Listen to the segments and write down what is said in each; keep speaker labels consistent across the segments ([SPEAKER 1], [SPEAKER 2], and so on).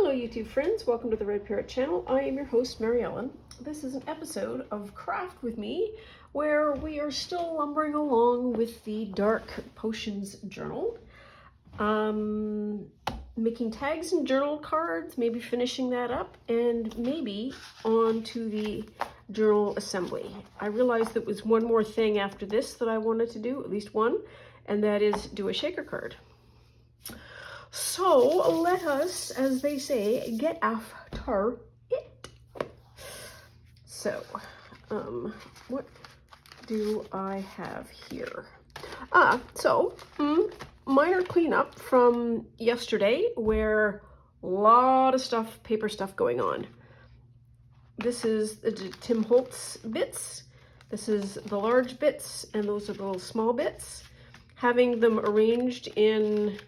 [SPEAKER 1] Hello YouTube friends, welcome to the Red Parrot channel. I am your host Mary Ellen. This is an episode of Craft with Me where we are still lumbering along with the Dark Potions journal. Making tags and journal cards, maybe finishing that up, and maybe on to the journal assembly. I realized there was one more thing after this that I wanted to do, at least one, and that is do a shaker card. So let us, as they say, get after it. So, what do I have here? Minor cleanup from yesterday where a lot of stuff, paper stuff going on. This is the Tim Holtz bits. This is the large bits, and those are the little small bits. Having them arranged in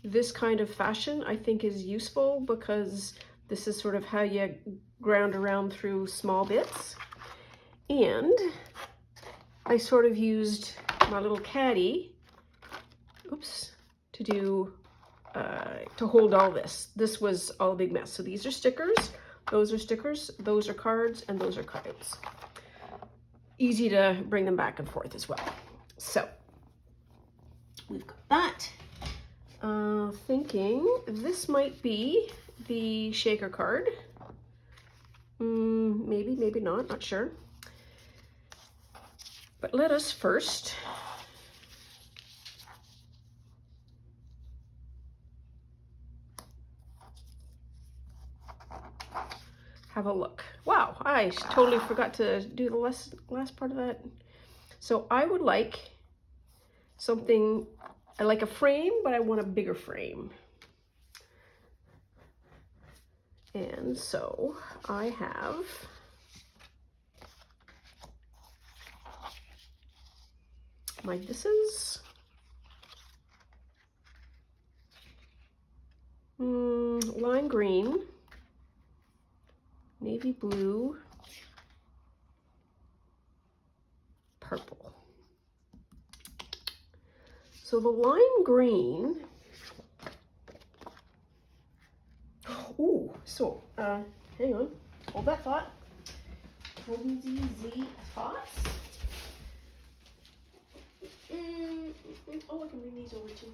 [SPEAKER 1] this kind of fashion I think is useful because this is sort of how you ground around through small bits. And I sort of used my little caddy, to do, to hold all this. This was all a big mess. So these are stickers, those are cards, and those are cards. Easy to bring them back and forth as well. So we've got that. Thinking this might be the shaker card. Maybe, maybe not sure. But let us first have a look. Wow, I totally forgot to do the last part of that. So I would like something, I like a frame, but I want a bigger frame. And so I have my disses. Lime green, navy blue, purple. So the lime green, hang on, hold that thought. Hold these thoughts. Oh, I can bring these over too.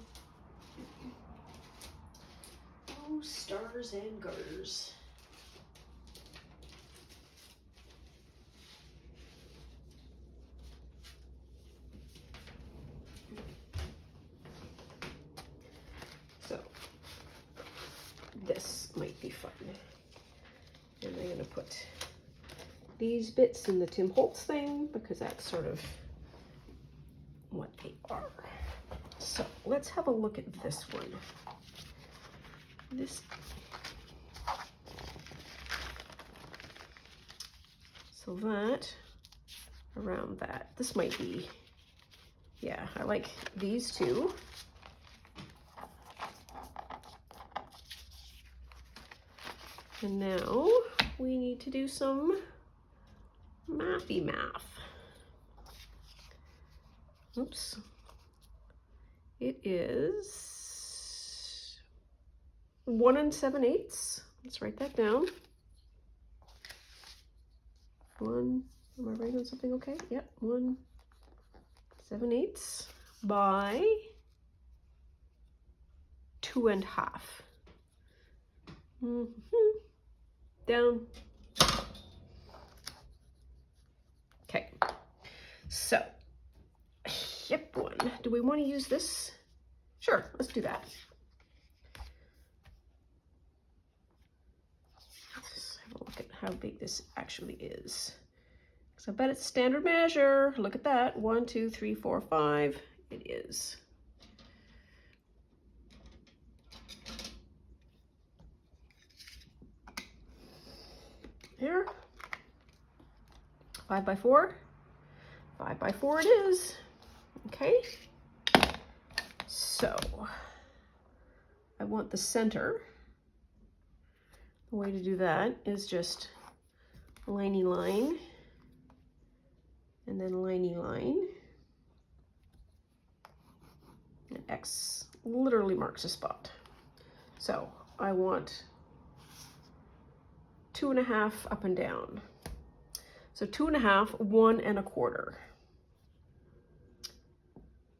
[SPEAKER 1] Oh, stars and garters. So this might be fun. And I'm going to put these bits in the Tim Holtz thing because that's sort of what they are. So let's have a look at this one. So that, around that. This might be, yeah, I like these two. And now we need to do some mathy math. Oops. It is 1 7/8. Let's write that down. Am I writing on something okay? Yep, 1 7/8 by 2 1/2. Down. Okay, so hip one. Do we want to use this? Sure, let's do that. Let's have a look at how big this actually is. Because I bet it's standard measure. Look at that. 1, 2, 3, 4, 5. It is. Here. 5 by 4. 5 by 4 it is. Okay. So I want the center. The way to do that is just liney line and then liney line. And X literally marks a spot. So I want 2.5 up and down. So 2.5, 1 1/4.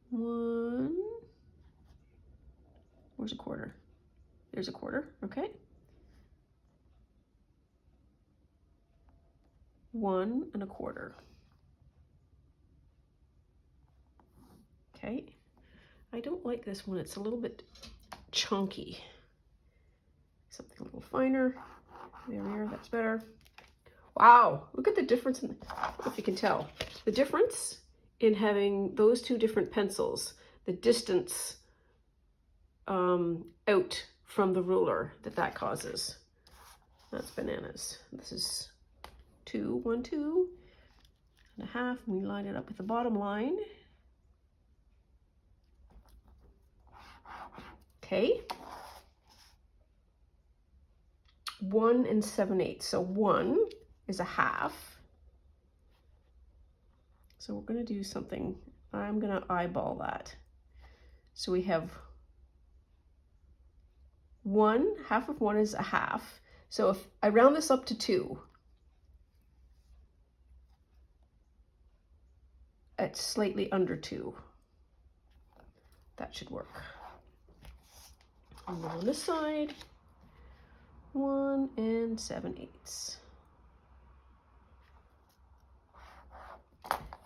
[SPEAKER 1] 1, where's a quarter? There's a quarter, okay. 1 1/4. Okay, I don't like this one. It's a little bit chunky. Something a little finer. There we are, that's better. Wow, look at the difference in, I don't know if you can tell, the difference in having those two different pencils, the distance out from the ruler that causes. That's bananas. This is 2, 1, 2.5. We line it up with the bottom line. Okay. 1 7/8. So 1 is a half. So we're going to do something. I'm going to eyeball that. So we have 1, half of 1 is a half. So if I round this up to 2, it's slightly under 2. That should work. And then on this side, 1 7/8.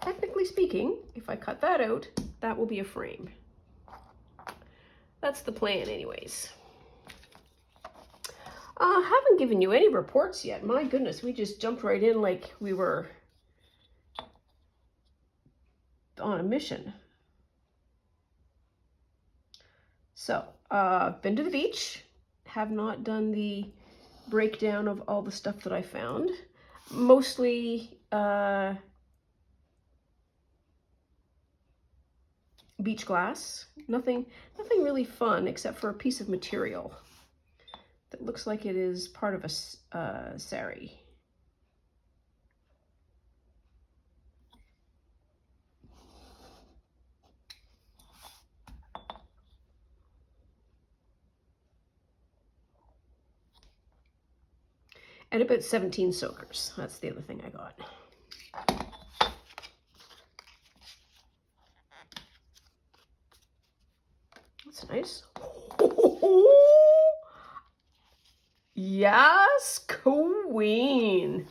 [SPEAKER 1] Technically speaking, if I cut that out, that will be a frame. That's the plan anyways. I haven't given you any reports yet. My goodness, we just jumped right in like we were on a mission. So, been to the beach. Have not done the breakdown of all the stuff that I found. Mostly beach glass. Nothing really fun except for a piece of material that looks like it is part of a sari. And about 17 soakers. That's the other thing I got. That's nice. Yes, queen.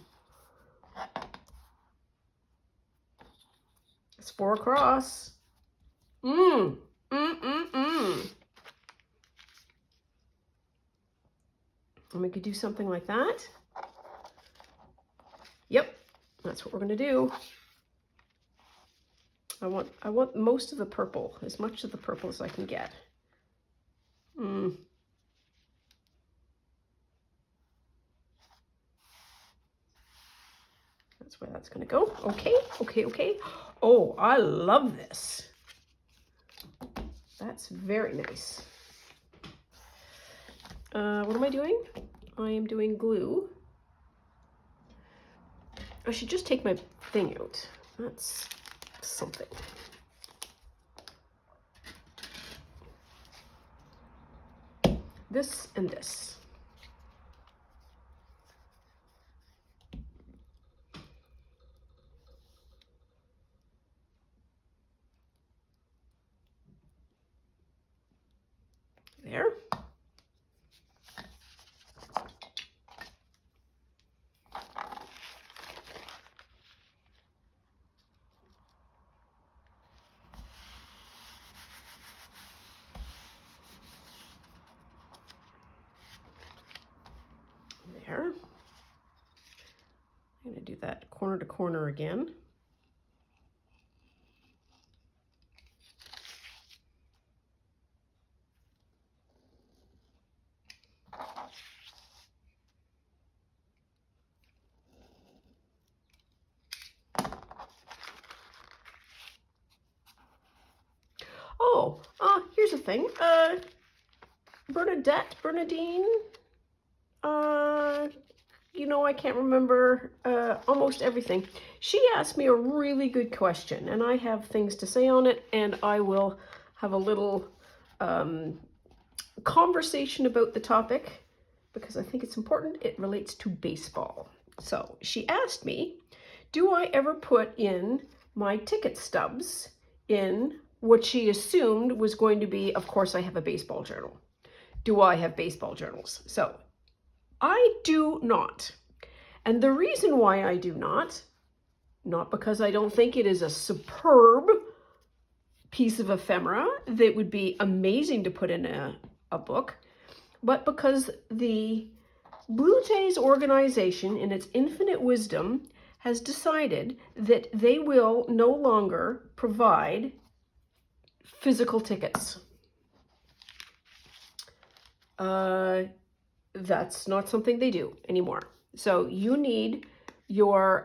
[SPEAKER 1] It's 4 across. And we could do something like that. Yep, that's what we're going to do. I want most of the purple, as much of the purple as I can get. That's where that's going to go. Okay. Oh, I love this. That's very nice. What am I doing? I am doing glue. I should just take my thing out. That's something. This and this. There. There. I'm going to do that corner to corner again. Oh, here's the thing. Bernadine, you know, I can't remember almost everything. She asked me a really good question, and I have things to say on it, and I will have a little conversation about the topic because I think it's important. It relates to baseball. So she asked me, do I ever put in my ticket stubs in what she assumed was going to be, of course, I have a baseball journal. Do I have baseball journals? So I do not. And the reason why I do not because I don't think it is a superb piece of ephemera that would be amazing to put in a book, but because the Blue Jays organization, in its infinite wisdom, has decided that they will no longer provide physical tickets. That's not something they do anymore. So you need your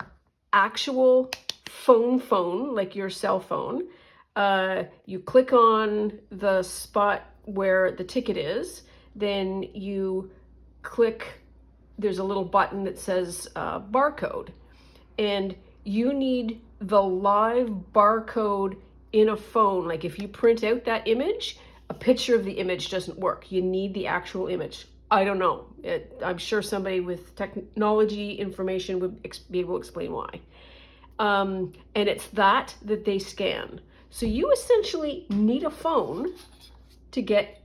[SPEAKER 1] actual phone, like your cell phone. You click on the spot where the ticket is, then you click, there's a little button that says barcode, and you need the live barcode in a phone. Like if you print out that image, a picture of the image doesn't work. You need the actual image. I don't know. I'm sure somebody with technology information would be able to explain why. And it's that they scan. So you essentially need a phone to get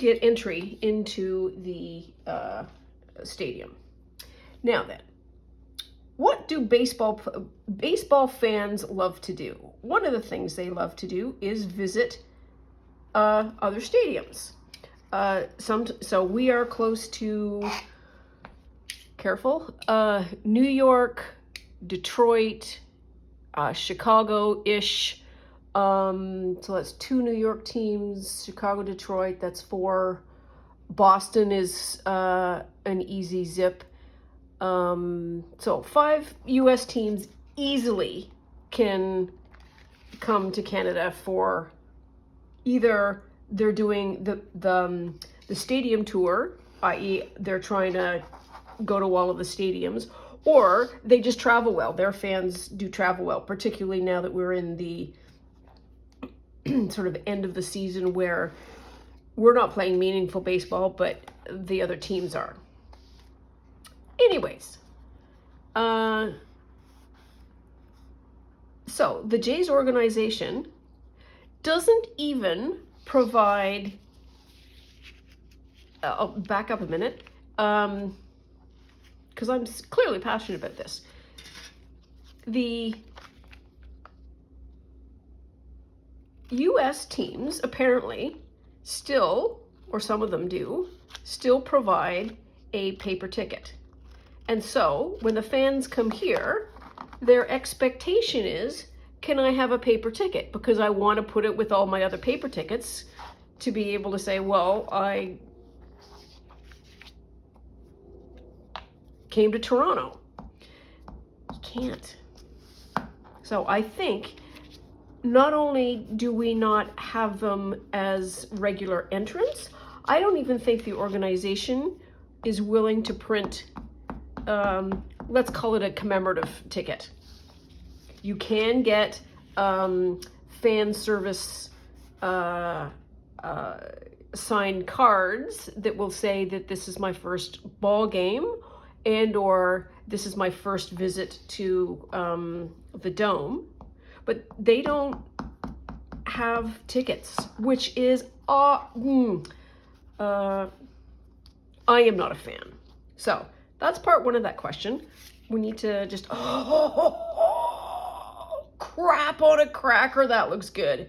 [SPEAKER 1] entry into the stadium. Now then, what do baseball fans love to do? One of the things they love to do is visit other stadiums. So we are close to, careful, New York, Detroit, Chicago-ish. So that's 2 New York teams, Chicago, Detroit, that's 4. Boston is an easy zip. So 5 US teams easily can come to Canada for either they're doing the stadium tour, i.e. they're trying to go to all of the stadiums, or they just travel well. Their fans do travel well, particularly now that we're in the sort of end of the season where we're not playing meaningful baseball, but the other teams are. Anyways, so the Jays organization doesn't even provide, I'll back up a minute, because I'm clearly passionate about this. The US teams apparently still, or some of them do, still provide a paper ticket. And so when the fans come here, their expectation is, can I have a paper ticket? Because I want to put it with all my other paper tickets to be able to say, well, I came to Toronto. You can't. So I think not only do we not have them as regular entrants, I don't even think the organization is willing to print, let's call it a commemorative ticket. You can get fan service signed cards that will say that this is my first ball game, and or this is my first visit to the Dome, but they don't have tickets, which is I am not a fan. So that's part one of that question. We need to just crap on a cracker. That looks good.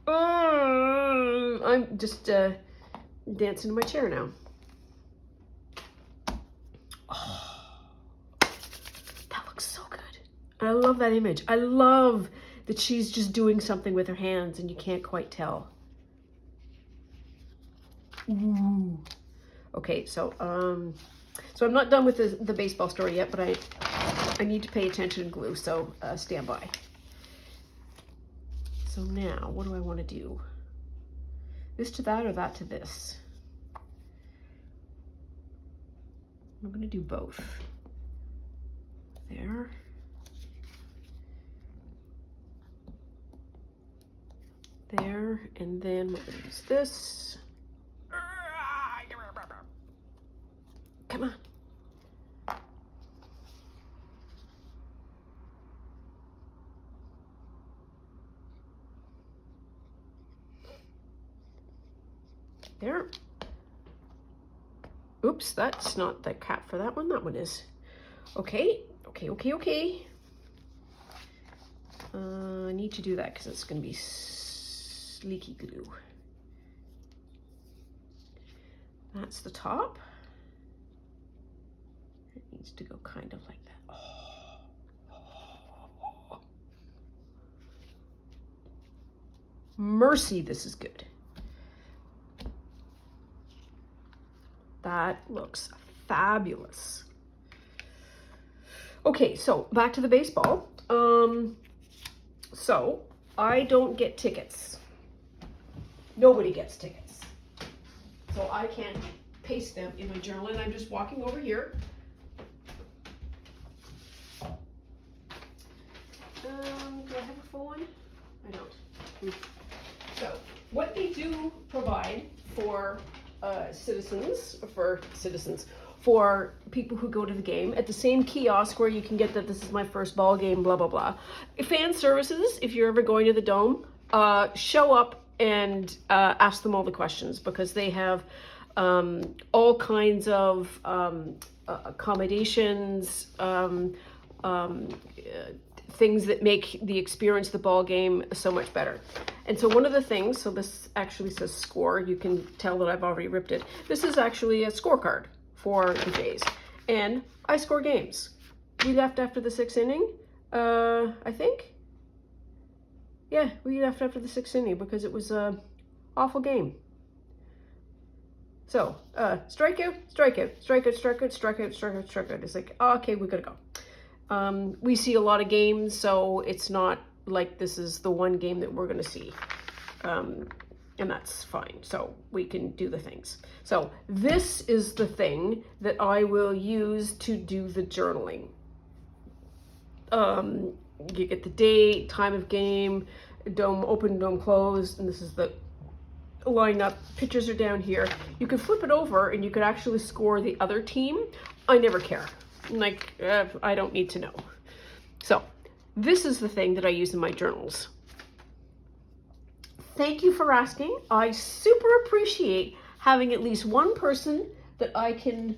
[SPEAKER 1] I'm just dancing in my chair now. That looks so good. I love that image. I love that she's just doing something with her hands and you can't quite tell. Ooh. Okay, so I'm not done with the baseball story yet, but I need to pay attention and glue, so stand by. So now, what do I want to do? This to that or that to this? I'm going to do both. There. There, and then we're going to use this. there. Oops, that's not the cap for that one. That one is. Okay. I need to do that because it's going to be leaky glue. That's the top. It needs to go kind of like that. Oh. Mercy, this is good. That looks fabulous. Okay, so back to the baseball. So I don't get tickets. Nobody gets tickets. So I can't paste them in my journal, and I'm just walking over here. Do I have a full one? I don't. So what they do provide for for people who go to the game at the same kiosk where you can get that this is my first ball game, blah, blah, blah. Fan services, if you're ever going to the Dome, show up and ask them all the questions, because they have all kinds of accommodations, things that make the experience of the ball game so much better. And so one of the things, so this actually says score, you can tell that I've already ripped it. This is actually a scorecard for the Jays, and I score games. We left after the 6th inning, I think. Yeah, we left after the 6th inning because it was an awful game. So, strikeout. It's like, oh, okay, we gotta go. We see a lot of games, so it's not like this is the one game that we're gonna see. And that's fine. So we can do the things. So this is the thing that I will use to do the journaling. You get the date, time of game, dome open, dome closed, and this is the lineup. Pictures are down here. You can flip it over and you could actually score the other team. I never care. Like, I don't need to know. So this is the thing that I use in my journals. Thank you for asking. I super appreciate having at least one person that I can,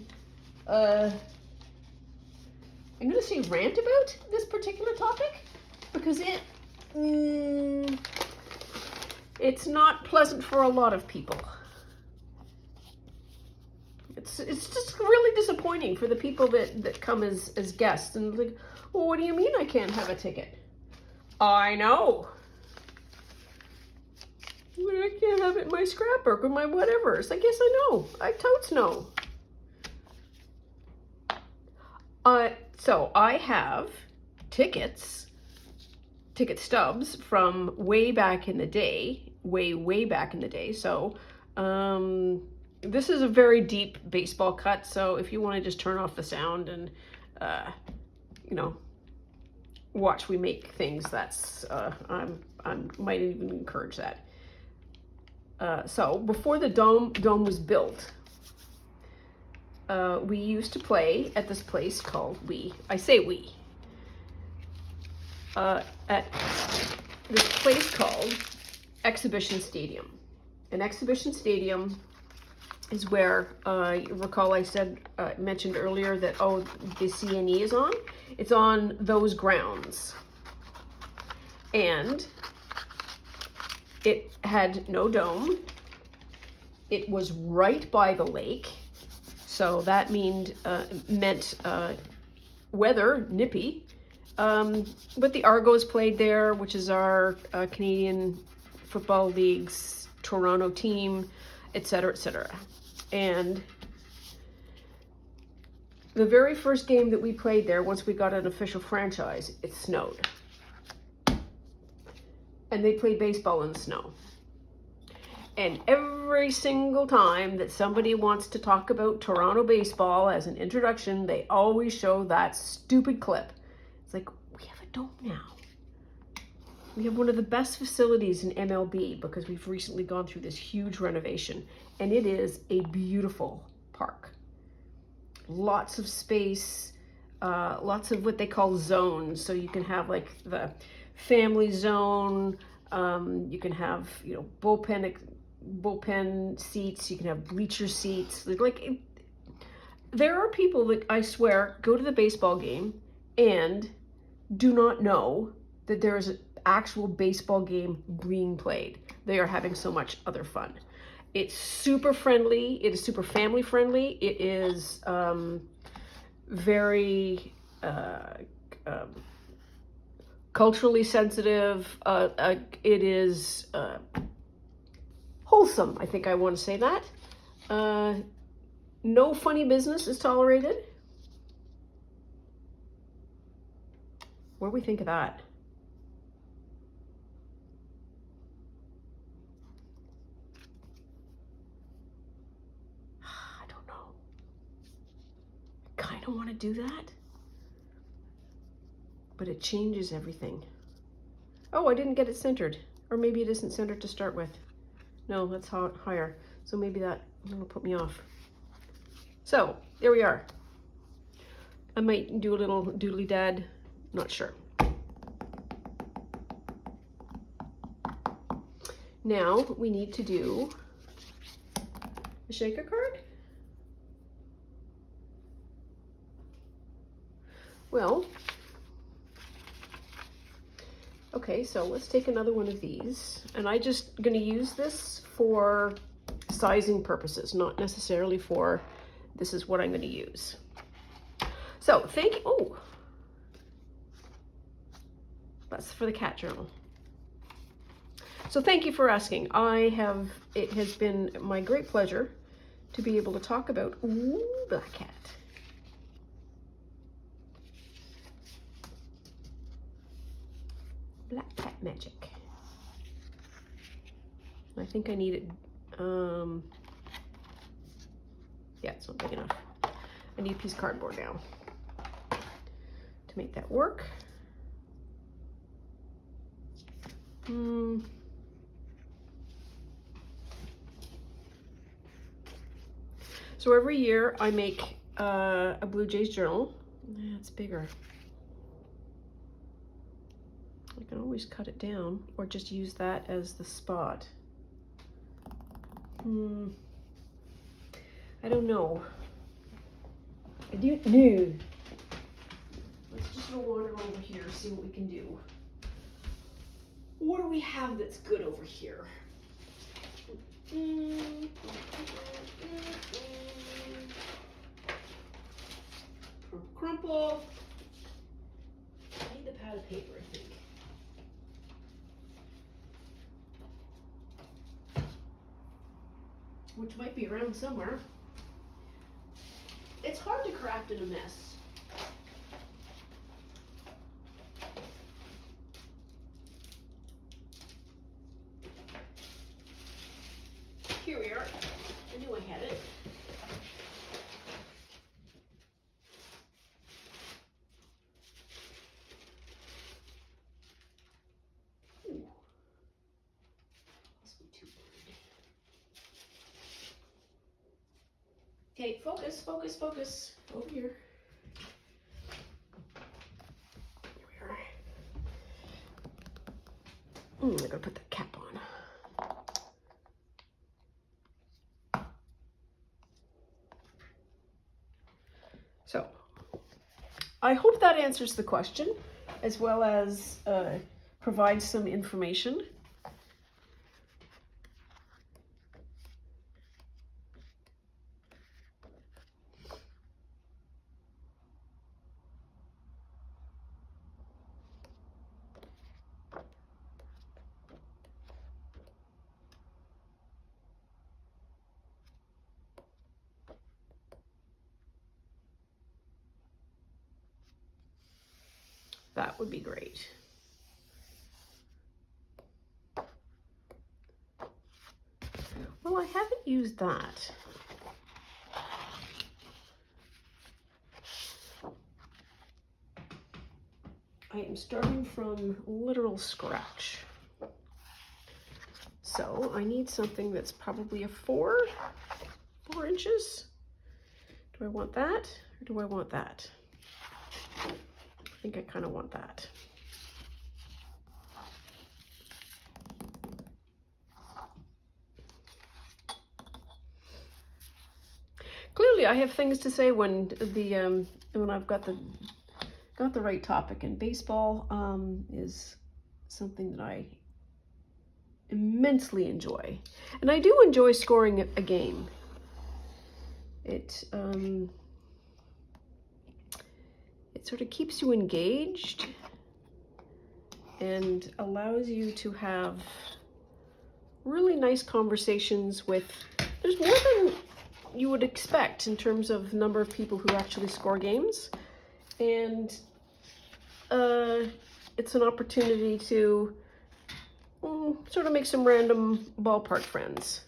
[SPEAKER 1] I'm going to say rant about this particular topic, because it's not pleasant for a lot of people. It's just really disappointing for the people that come as guests, and like, well, what do you mean I can't have a ticket? I know. I can't have it in my scrapbook or my whatever. It's like, yes, I know. I totes know. So I have ticket stubs from way back in the day, way back in the day. So this is a very deep baseball cut. So if you want to just turn off the sound and, you know, watch we make things, that's, I might even encourage that. So before the dome was built, we used to play at this place called at this place called Exhibition Stadium. An Exhibition Stadium is where, you recall I mentioned earlier that, oh, the CNE is on? It's on those grounds. And it had no dome. It was right by the lake. So that meant weather, nippy. But the Argos played there, which is our Canadian Football League's Toronto team, etc., etc. And the very first game that we played there, once we got an official franchise, it snowed. And they played baseball in the snow. And every single time that somebody wants to talk about Toronto baseball as an introduction, they always show that stupid clip. It's like, we have a dome now. We have one of the best facilities in MLB because we've recently gone through this huge renovation. And it is a beautiful park. Lots of space, lots of what they call zones. So you can have like the family zone, you can have, bullpen bullpen seats, you can have bleacher seats. Like, there are people that I swear go to the baseball game and do not know that there is an actual baseball game being played. They are having so much other fun. It's super friendly. It is super family friendly. It is very culturally sensitive. It is wholesome. I think I want to say that. No funny business is tolerated. What do we think of that? I don't know. I kind of want to do that, but it changes everything. Oh, I didn't get it centered. Or maybe it isn't centered to start with. No, that's higher. So maybe that will put me off. So, there we are. I might do a little doodly dad, not sure. Now we need to do a shaker card. Well, okay, so let's take another one of these. And I'm just going to use this for sizing purposes, not necessarily for this is what I'm going to use. So thank you. Oh, that's for the cat journal. So thank you for asking. It has been my great pleasure to be able to talk about Black Cat. Black Cat magic. I think I need it. Yeah, it's not big enough. I need a piece of cardboard now to make that work. So every year I make a Blue Jays journal. Yeah, it's bigger. I can always cut it down or just use that as the spot. I don't know. I don't know. Let's just go wander over here, see what we can do. What do we have that's good over here? Crumple. I need the pad of paper, I think. Which might be around somewhere. It's hard to craft in a mess. Here we are. I knew I had it. Ooh. Must be too blurry. Okay, focus, focus, focus. Over here. Here we are. I'm gonna put the cap on. So, I hope that answers the question, as well as provides some information. That would be great. Well, I haven't used that. I am starting from literal scratch. So I need something that's probably a 4 inches. Do I want that or do I want that? I think I kind of want that. told you I have things to say when I've got the right topic, and baseball is something that I immensely enjoy, and I do enjoy scoring a game. It sort of keeps you engaged and allows you to have really nice conversations with, there's more than you would expect in terms of number of people who actually score games, and it's an opportunity to sort of make some random ballpark friends.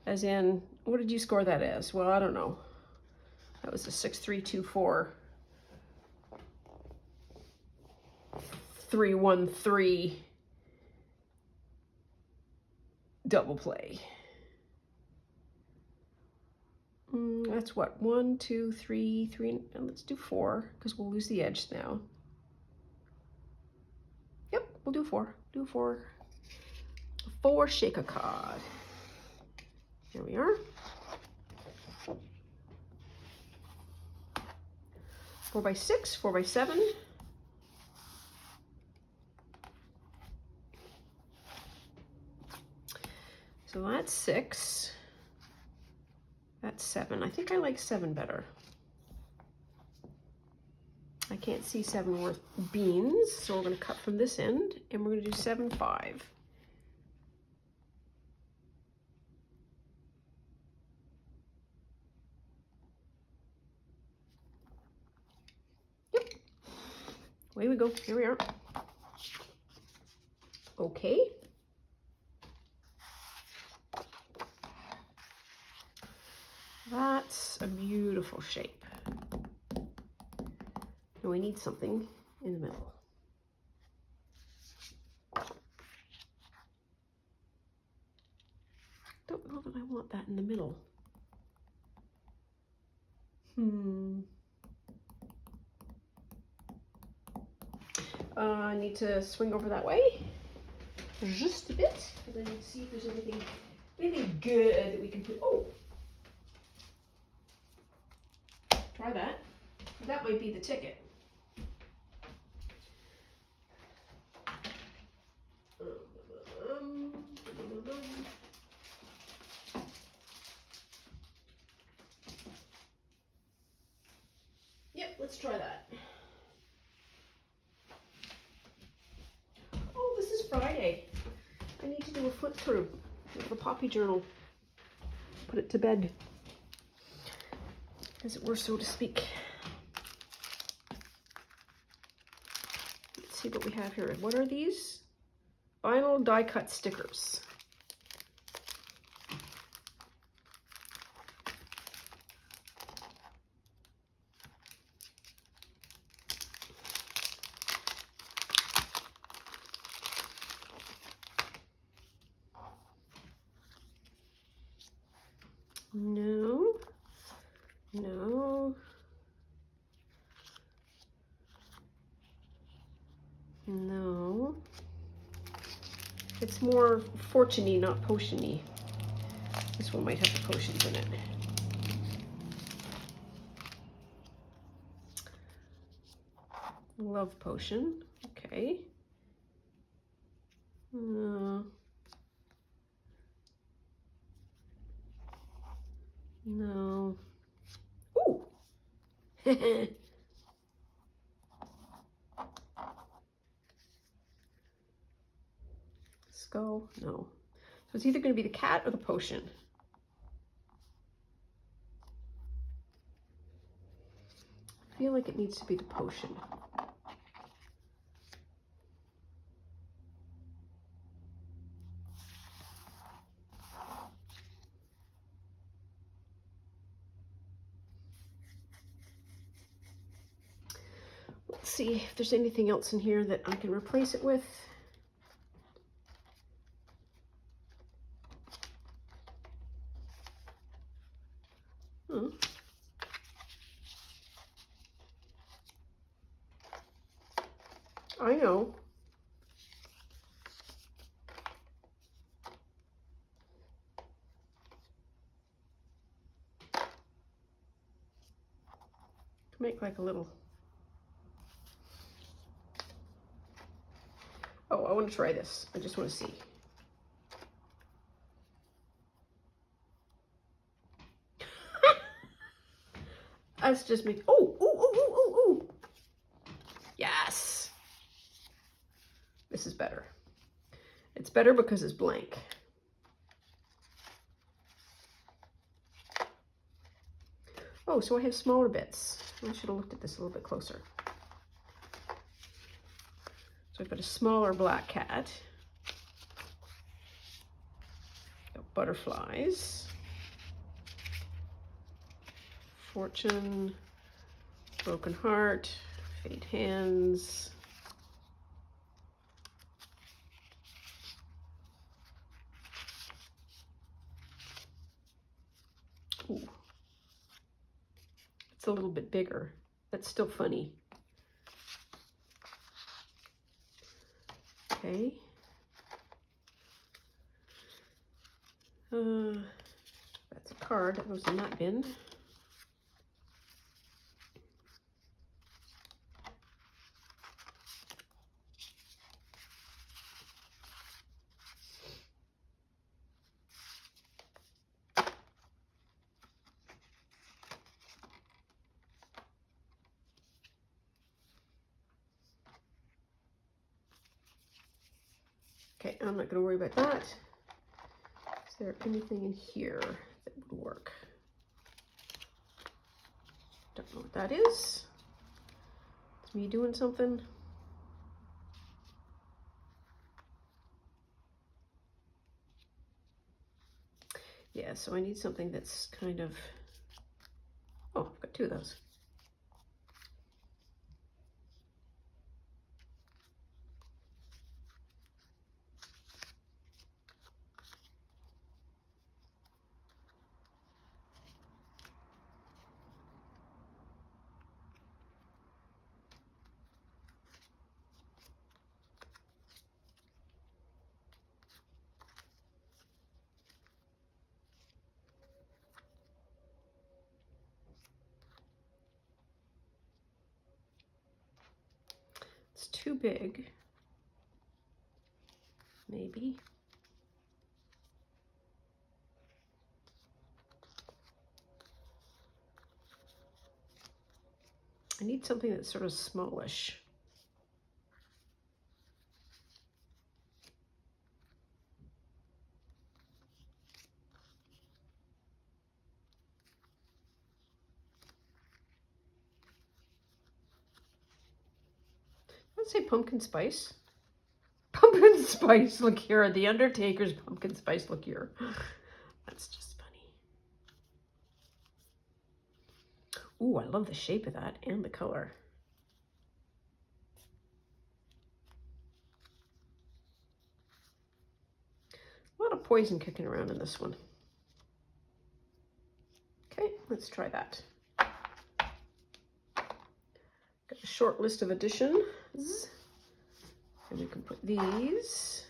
[SPEAKER 1] As in, what did you score that as? Well, I don't know. That was a 6-3-2-4-3-1-3 double play. That's what, 1, 2, 3, 3, and let's do 4 because we'll lose the edge now. Yep, we'll do 4. Do 4. 4 shake a card. Here we are. 4x6, 4x7. So that's 6. That's 7. I think I like 7 better. I can't see 7 worth beans, so we're going to cut from this end, and we're going to do 7, 5. Yep. Away we go. Here we are. Okay. That's a beautiful shape. Now we need something in the middle. Don't know that I want that in the middle. I need to swing over that way just a bit, because I need to see if there's anything good that we can put. Oh, try that. That might be the ticket. Yep, let's try that. Oh, this is Friday. I need to do a flip through of the Poppy Journal. Put it to bed, as it were, so to speak. Let's see what we have here. What are these? Vinyl die cut stickers. No, no, no. It's more fortune-y, not potion-y. This one might have the potions in it. Love potion. Okay. No. No. Ooh! Skull? No. So it's either going to be the cat or the potion. I feel like it needs to be the potion. Let's see if there's anything else in here that I can replace it with. I know. Make like a little. Oh, I want to try this. I just want to see. That's just me. Oh, ooh, ooh, ooh, ooh, ooh. Yes. This is better. It's better because it's blank. Oh, so I have smaller bits. I should have looked at this a little bit closer. So I've got a smaller black cat. Got butterflies. Fortune. Broken heart. Fate hands. Ooh. It's a little bit bigger. That's still funny. Okay. That's a card that goes in that bin. Okay, I'm not going to worry about that. Is there anything in here that would work? Don't know what that is. It's me doing something. Yeah, so I need something that's kind of... Oh, I've got two of those. It's too big. Maybe. I need something that's sort of smallish. Let's say pumpkin spice. Pumpkin spice liqueur. The Undertaker's pumpkin spice liqueur. That's just funny. Ooh, I love the shape of that and the color. A lot of poison kicking around in this one. Okay, let's try that. Got a short list of additions. And we can put these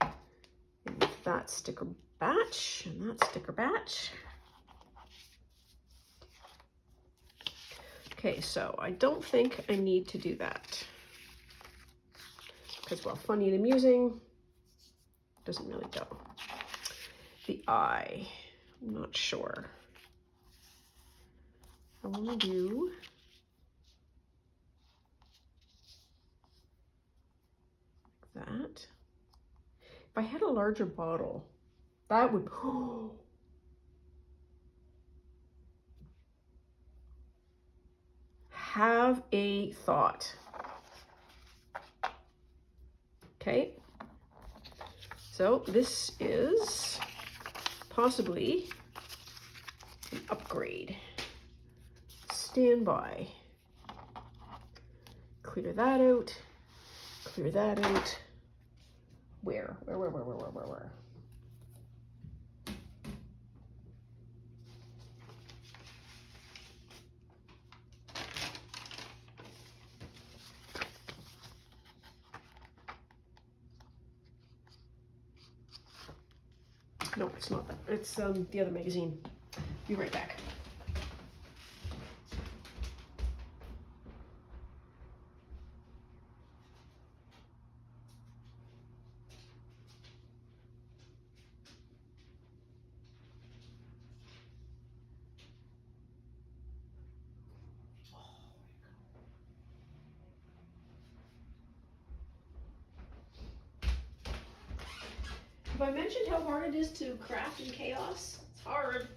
[SPEAKER 1] in that sticker batch and that sticker batch. Okay, so I don't think I need to do that. Because while funny and amusing, it doesn't really go. The eye, I'm not sure. I want to do that. If I had a larger bottle, that would... Have a thought. Okay. So this is possibly an upgrade. Stand by. Clear that out. Clear that out. Where? No, it's not that. It's the other magazine. Be right back. Have I mentioned how hard it is to craft in chaos? It's hard.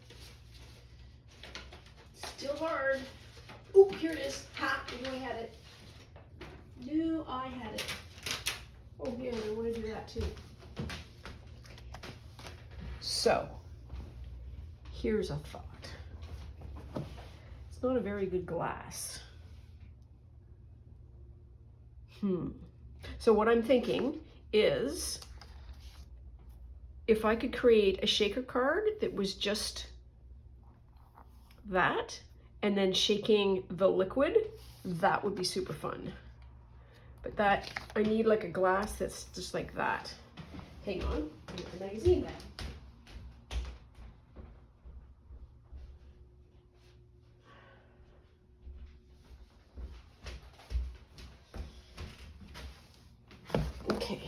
[SPEAKER 1] It's still hard. Oh, here it is. Ha! I knew I had it. Knew I had it. Oh, yeah, I want to do that too. So, here's a thought. It's not a very good glass. So what I'm thinking is, if I could create a shaker card that was just that, and then shaking the liquid, that would be super fun. But that, I need like a glass that's just like that. Hang on, I get the magazine back. Okay,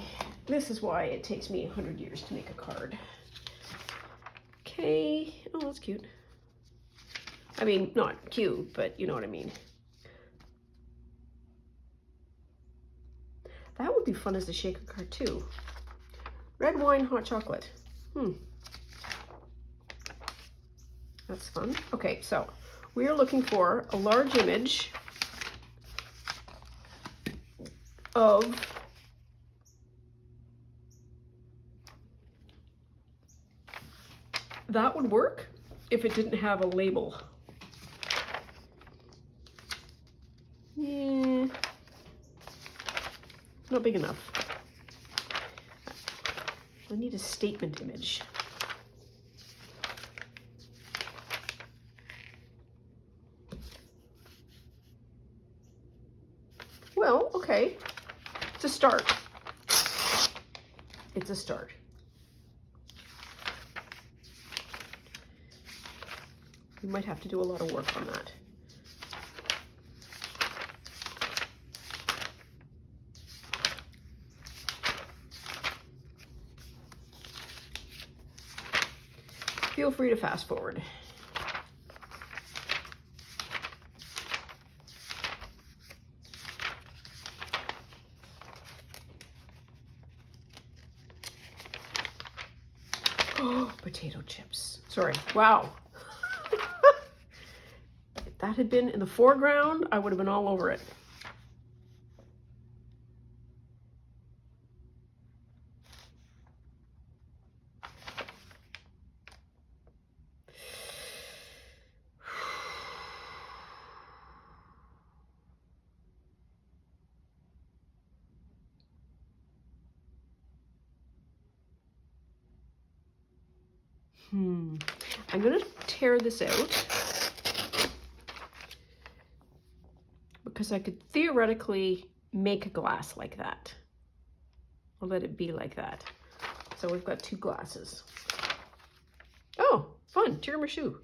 [SPEAKER 1] this is why it takes me 100 years to make a card. Okay, oh, that's cute. I mean, not cute, but you know what I mean. That would be fun as a shaker card too. Red wine, hot chocolate. That's fun. Okay, so we are looking for a large image of that would work if it didn't have a label. Yeah, not big enough. I need a statement image. Well, okay, it's a start. It's a start. We might have to do a lot of work on that. Feel free to fast forward. Oh, potato chips. Sorry. Wow. If that had been in the foreground, I would have been all over it. I'm going to tear this out because I could theoretically make a glass like that. I'll let it be like that. So we've got two glasses. Oh, fun, tiramisu.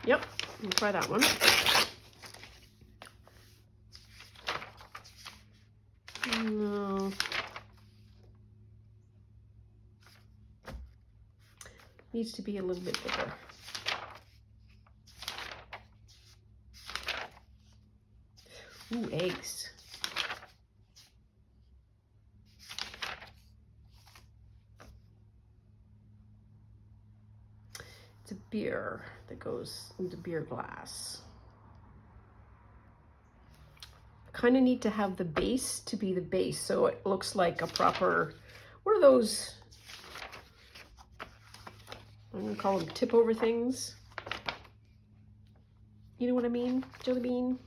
[SPEAKER 1] Yep, we'll try that one. No. Needs to be a little bit bigger. Ooh, eggs. It's a beer that goes into beer glass. Kind of need to have the base to be the base so it looks like a proper, what are those, I'm gonna call them tip over things. You know what I mean? Jelly bean.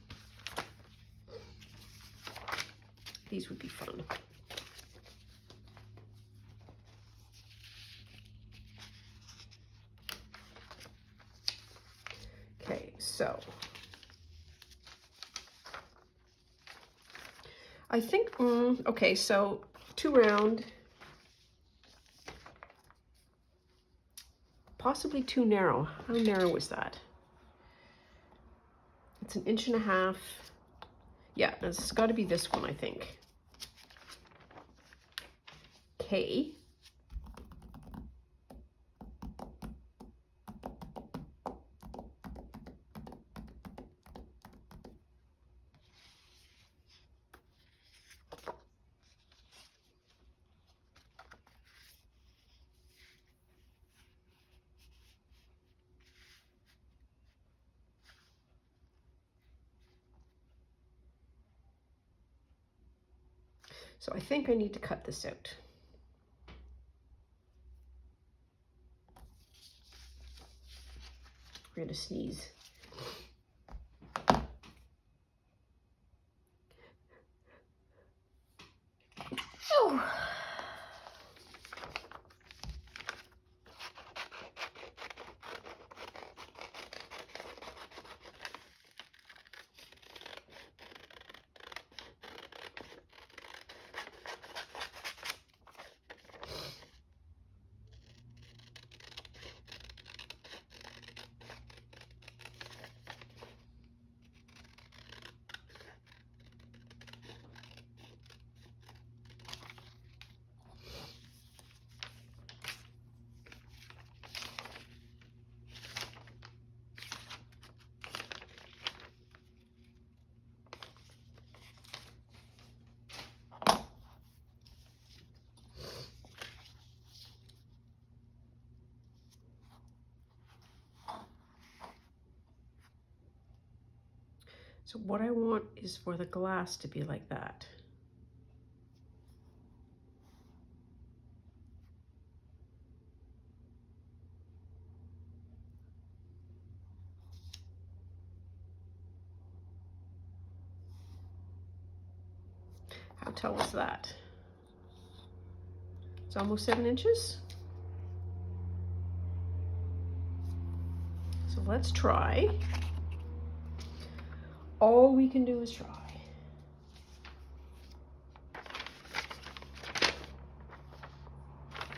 [SPEAKER 1] These would be fun. Okay, so I think, okay, so too round, possibly too narrow. How narrow is that? It's 1.5 inches. Yeah, it's got to be this one, I think. Okay. So I think I need to cut this out. We're gonna sneeze. Oh. So what I want is for the glass to be like that. How tall is that? It's almost 7 inches. So let's try. All we can do is try.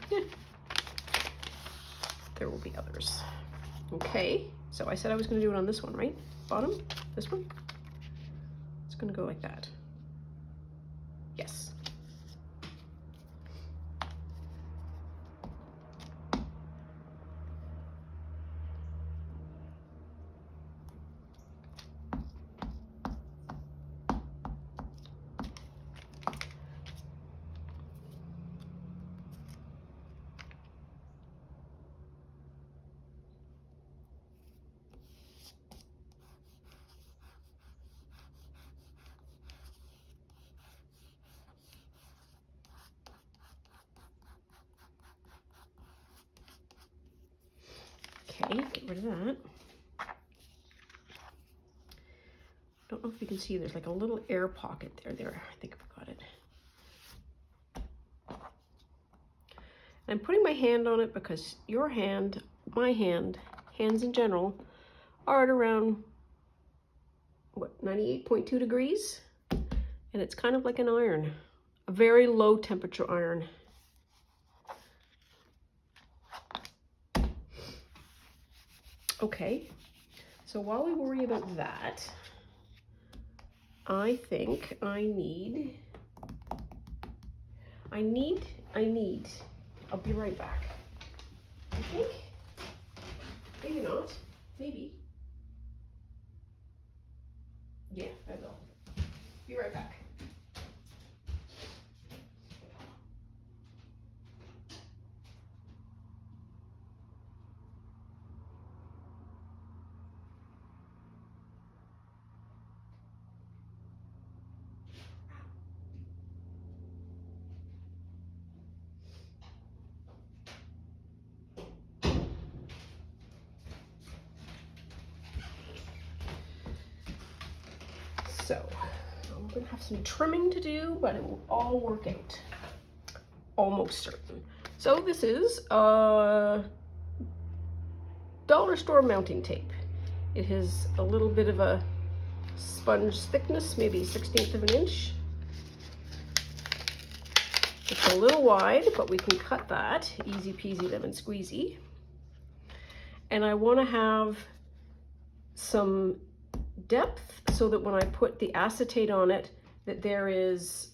[SPEAKER 1] Yeah. There will be others. Okay, so I said I was going to do it on this one, right? Bottom, this one. It's going to go like that. Yes. Okay, get rid of that. Don't know if you can see, there's like a little air pocket there. I think I've got it. I'm putting my hand on it because your hand, my hand, hands in general, are at around, what, 98.2 degrees? And it's kind of like an iron, a very low temperature iron. Okay, so while we worry about that, I think I need, I'll be right back. I think, maybe not, maybe. Yeah, I will. Be right back. So, I'm gonna have some trimming to do, but it will all work out. Almost certain. So this is a dollar store mounting tape. It has a little bit of a sponge thickness, maybe 1/16 of an inch. It's a little wide, but we can cut that. Easy peasy lemon squeezy. And I want to have some depth so that when I put the acetate on it, that there is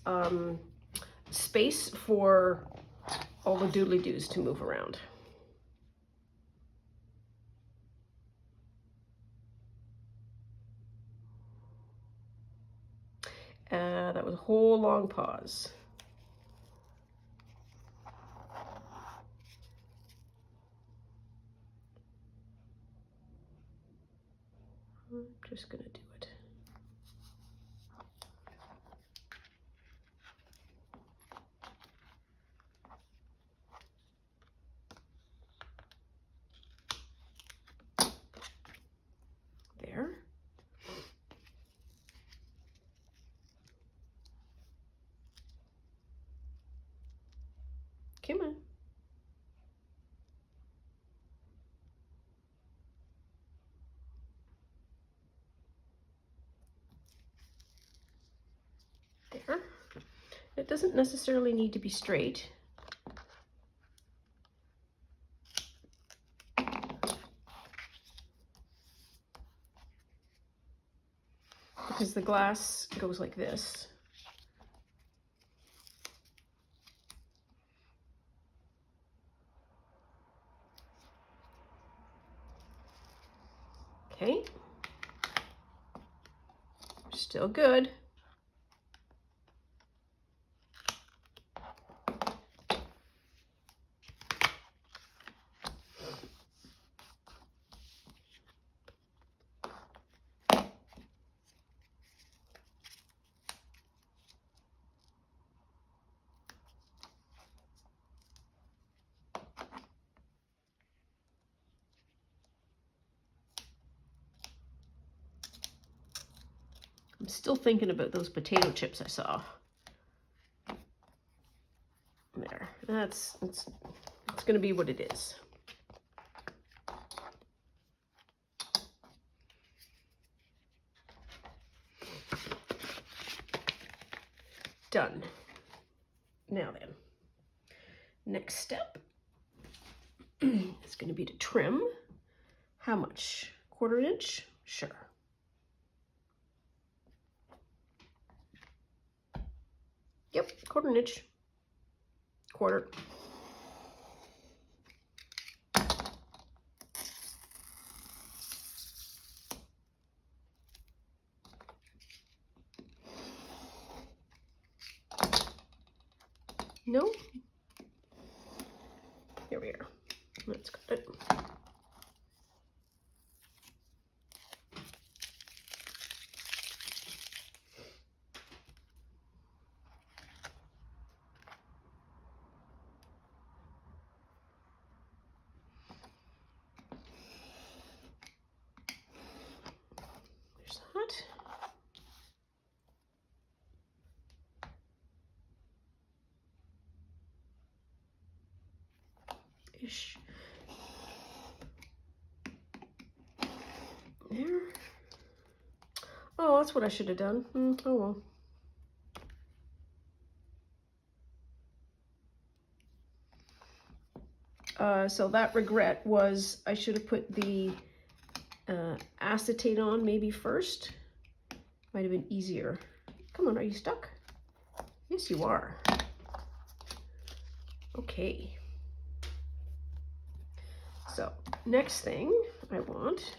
[SPEAKER 1] space for all the doodly-doos to move around. That was a whole long pause. I'm just gonna do it. Come on. There. It doesn't necessarily need to be straight. Because the glass goes like this. Okay. Still good. I'm still thinking about those potato chips I saw. There. It's going to be what it is. Done. Now then, next step is going to be to trim. How much? 1/4 inch? Sure. Yep, 1/4 inch. 1/4. No? Here we are. Let's cut it. There's that. Ish. There. Oh, that's what I should have done. Oh well. So that regret was I should have put the acetate on maybe first. Might have been easier. Come on, are you stuck? Yes, you are. Okay. So next thing I want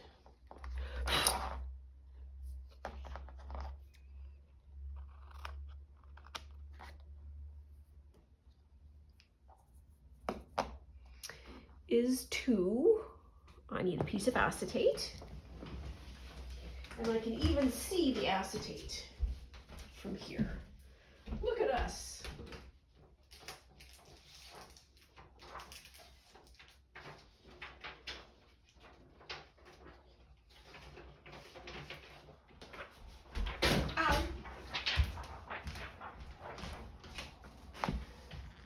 [SPEAKER 1] is I need a piece of acetate. And I can even see the acetate from here. Look at us. Ow.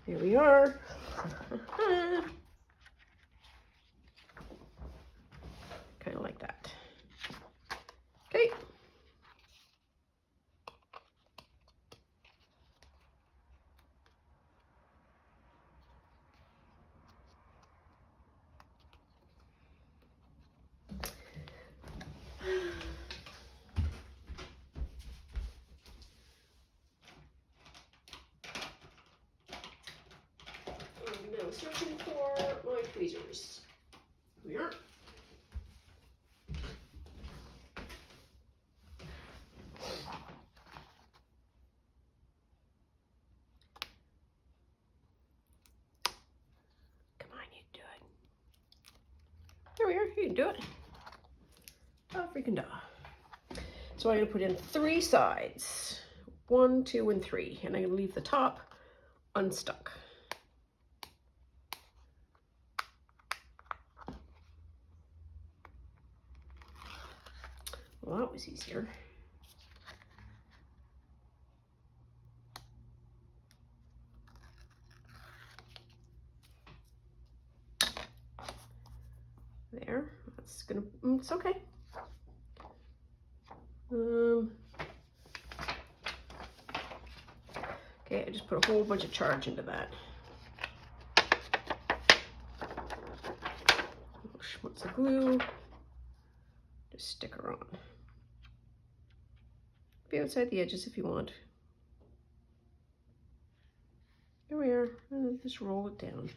[SPEAKER 1] Here we are. Kind of like that. Okay. I'm now searching for my tweezers. Here we are. Come on, you can do it. There we are. You can do it. Oh, freaking duh. So I'm going to put in 3 sides. 1, 2, and 3. And I'm going to leave the top unstuck. Well, that was easier. it's okay. Okay, I just put a whole bunch of charge into that. Schmutz of glue. Just stick her on. Be outside the edges if you want. There we are. And just roll it down.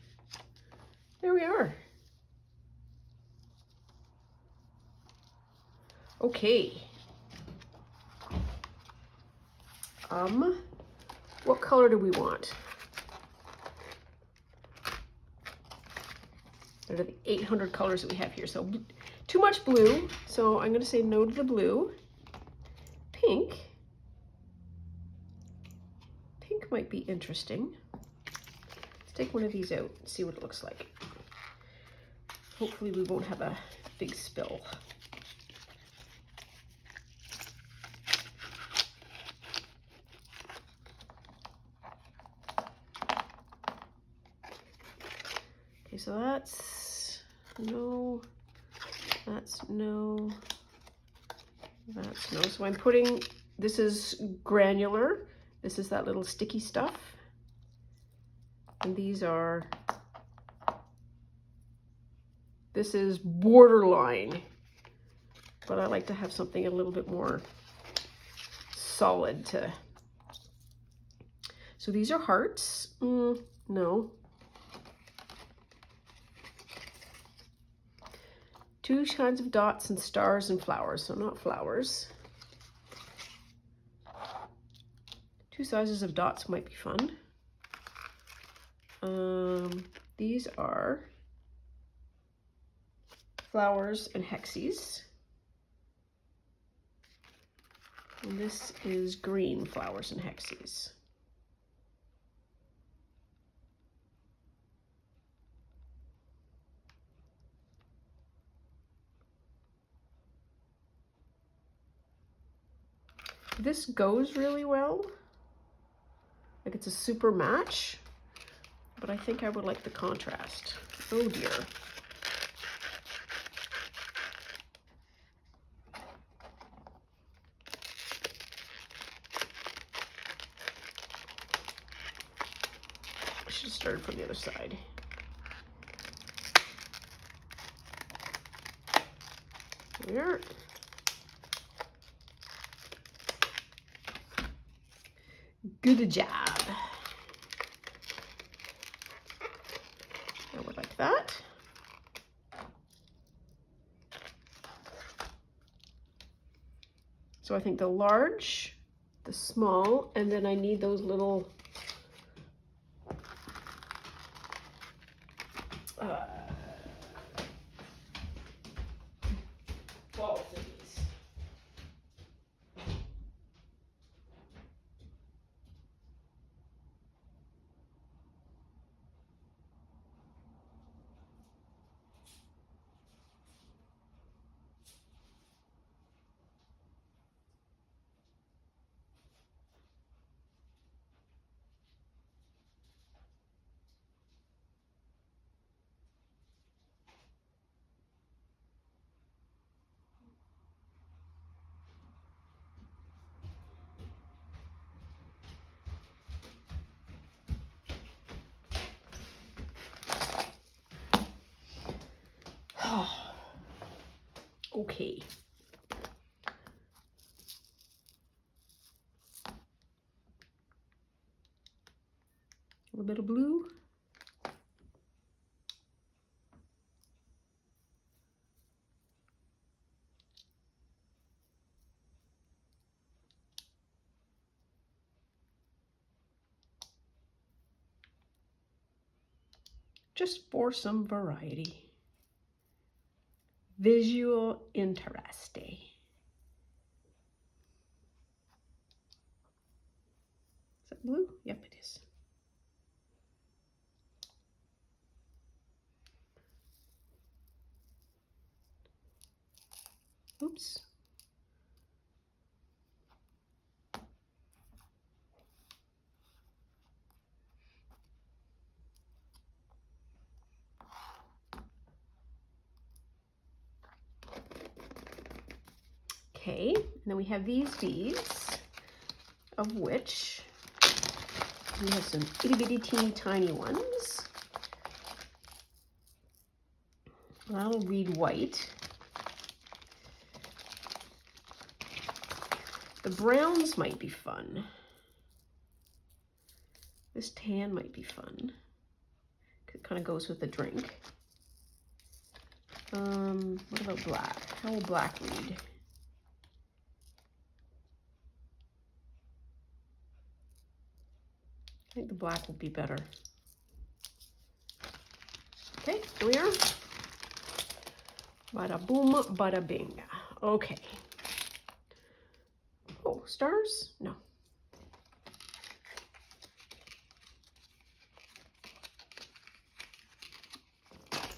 [SPEAKER 1] There we are. Okay. What color do we want? Out of the 800 colors that we have here. So too much blue. So I'm going to say no to the blue. Pink. Pink might be interesting. Let's take one of these out and see what it looks like. Hopefully we won't have a big spill. Okay, so that's no, that's no, that's no. So I'm putting, this is granular. This is that little sticky stuff. And these are, this is borderline. But I like to have something a little bit more solid to, so these are hearts. No. Two kinds of dots and stars and flowers, so not flowers. Two sizes of dots might be fun. These are flowers and hexes. And this is green flowers and hexes. This goes really well. Like it's a super match, but I think I would like the contrast. Oh dear. I should have started from the other side. There. Good job. I would like that. So I think the large, the small, and then I need those little ball thingies. Okay. A little bit of blue. Just for some variety. Visual intereste. Is that blue? Yep, it is. Oops. Okay, and then we have these beads, of which we have some itty bitty teeny tiny ones. I'll read white. The browns might be fun. This tan might be fun. It kind of goes with the drink. What about black? How will black read? I think the black will be better. Okay, here we are. Bada boom, bada bing. Okay. Oh, stars? No.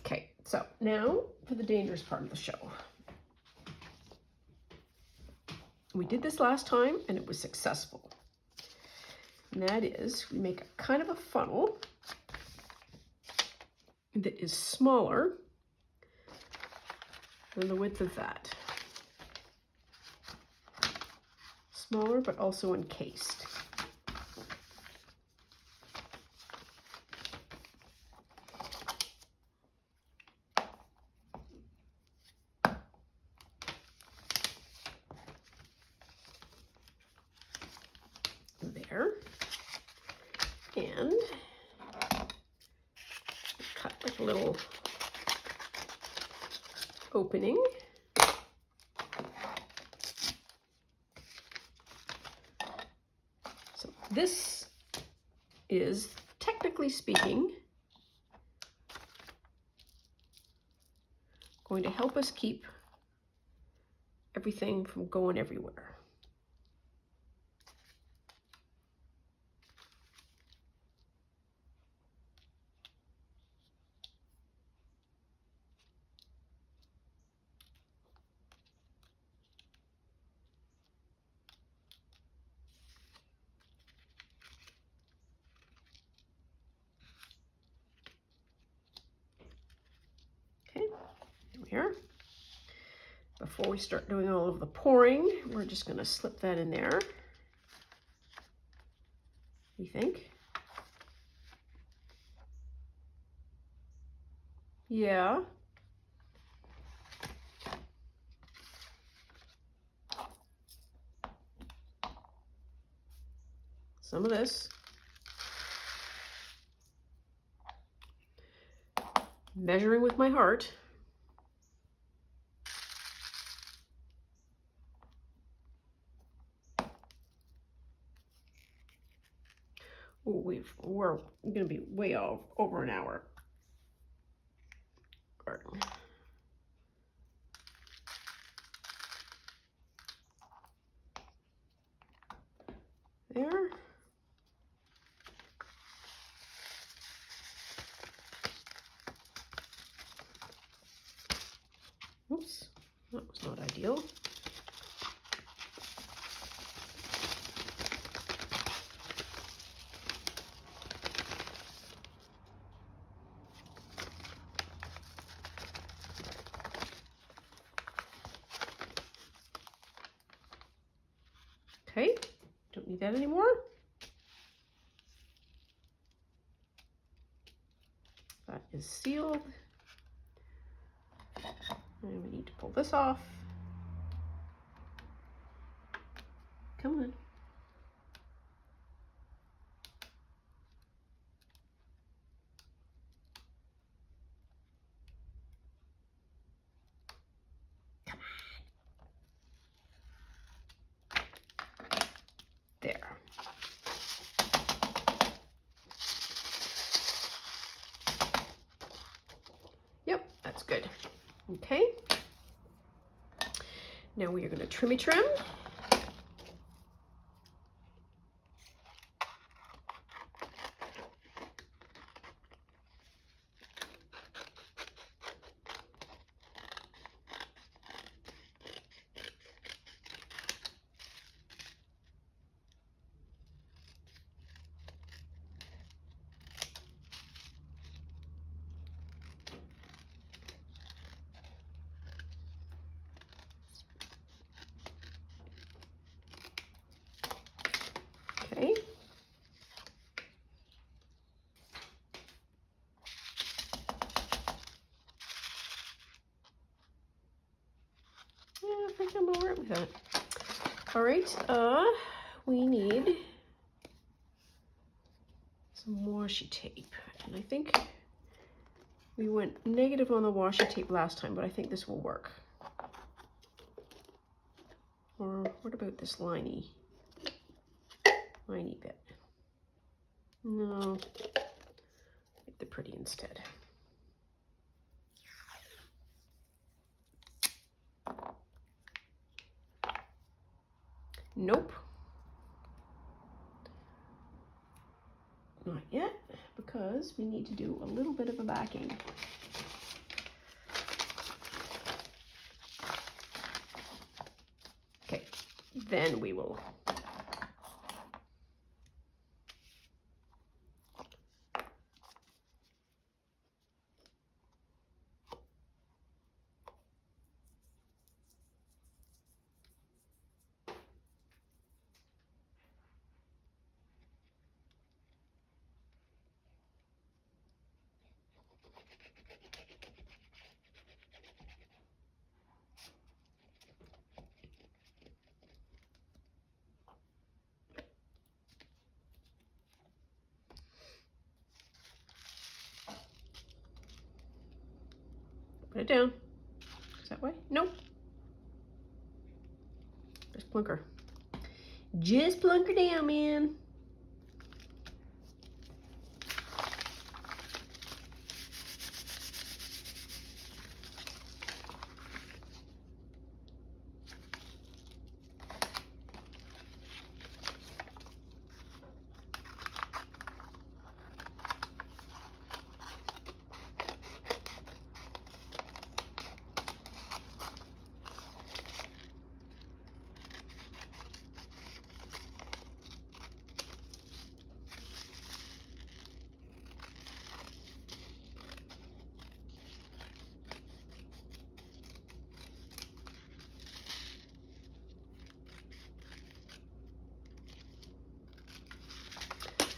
[SPEAKER 1] Okay, so now for the dangerous part of the show. We did this last time and it was successful. And that is, we make a kind of a funnel that is smaller than the width of that. Smaller, but also encased. There. And cut like a little opening. So this is, technically speaking, going to help us keep everything from going everywhere. Okay, here. Before we start doing all of the pouring, we're just going to slip that in there, we think. Yeah. Some of this. Measuring with my heart. Ooh, we're going to be way over an hour. There. Oops, that was not ideal. Okay, don't need that anymore. That is sealed. And we need to pull this off. Come on. Come on. There. Yep, that's good. Okay. Now we are going to trimmy trim. with that. All right, we need some washi tape. And I think we went negative on the washi tape last time, but I think this will work. Or what about this liney bit? No, make the pretty instead. Nope. Not yet, because we need to do a little bit of a backing. Okay, then we will. Put it down. Is that way? Nope. Just plunk her. Just plunk her down, man.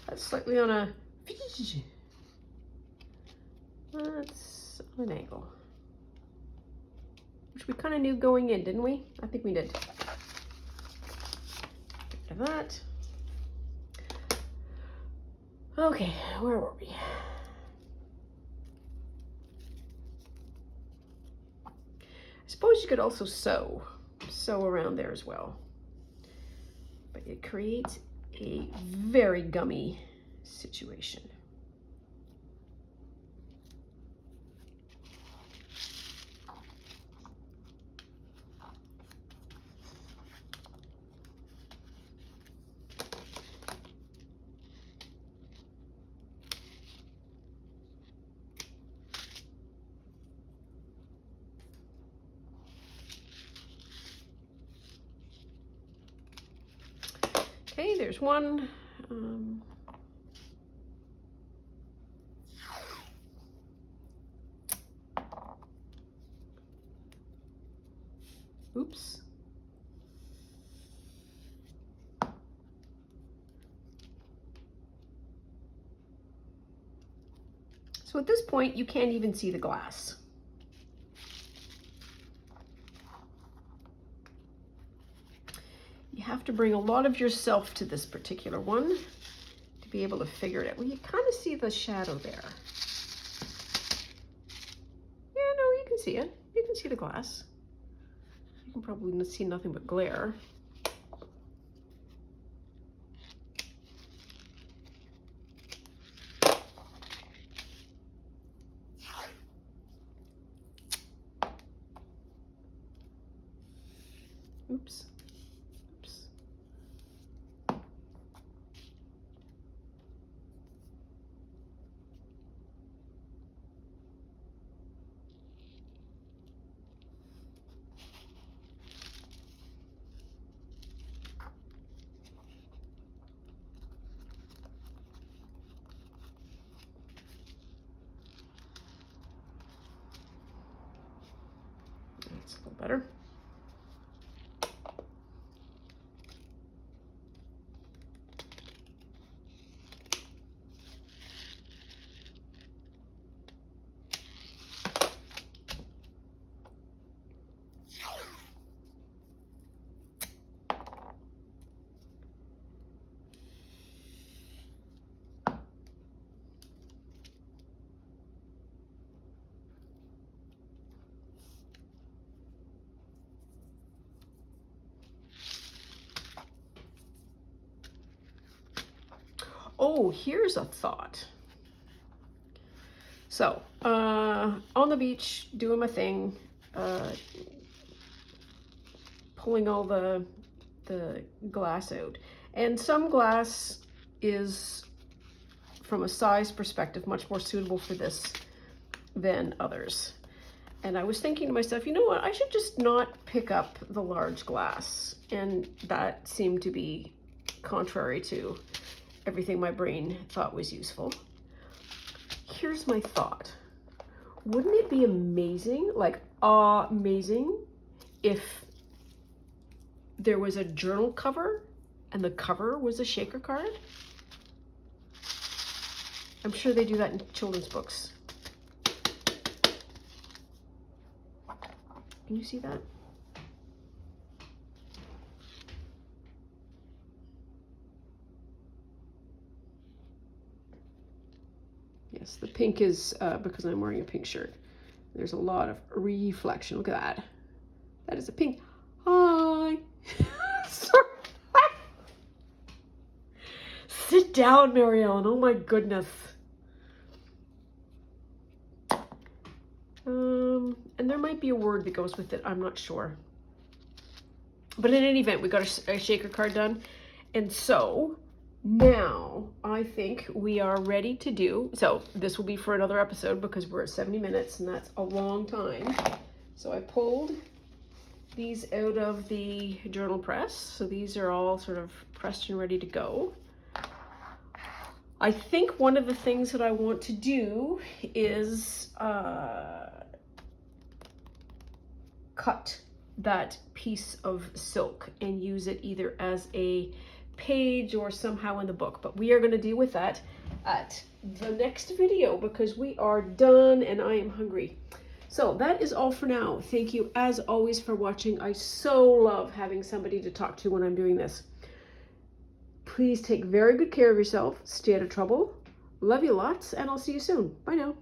[SPEAKER 1] That's slightly on a, that's an angle, which we kind of knew going in, didn't we? I think we did. Get rid of that. Okay, where were we? I suppose you could also sew around there as well, but it creates a very gummy situation. Okay, there's one. Oops. So at this point, you can't even see the glass. You have to bring a lot of yourself to this particular one to be able to figure it out. Well, you kind of see the shadow there. Yeah, no, you can see it. You can see the glass. You can probably see nothing but glare. Oops. Oops. That's a little better. Oh, here's a thought. So, on the beach, doing my thing, pulling all the glass out. And some glass is, from a size perspective, much more suitable for this than others. And I was thinking to myself, you know what, I should just not pick up the large glass. And that seemed to be contrary to everything my brain thought was useful. Here's my thought. Wouldn't it be amazing, like amazing, if there was a journal cover and the cover was a shaker card? I'm sure they do that in children's books. Can you see that? Yes, the pink is because I'm wearing a pink shirt. There's a lot of reflection. Look at that. That is a pink. Hi. Sorry. Sit down, Mary Ellen. Oh my goodness. And there might be a word that goes with it. I'm not sure. But in any event, we got a shaker card done. And so now I think we are ready to do, so this will be for another episode because we're at 70 minutes and that's a long time. So I pulled these out of the journal press. So these are all sort of pressed and ready to go. I think one of the things that I want to do is cut that piece of silk and use it either as a page or somehow in the book, but we are going to deal with that at the next video because we are done and I am hungry. So that is all for now. Thank you as always for watching. I so love having somebody to talk to when I'm doing this. Please take very good care of yourself. Stay out of trouble. Love you lots, and I'll see you soon. Bye now.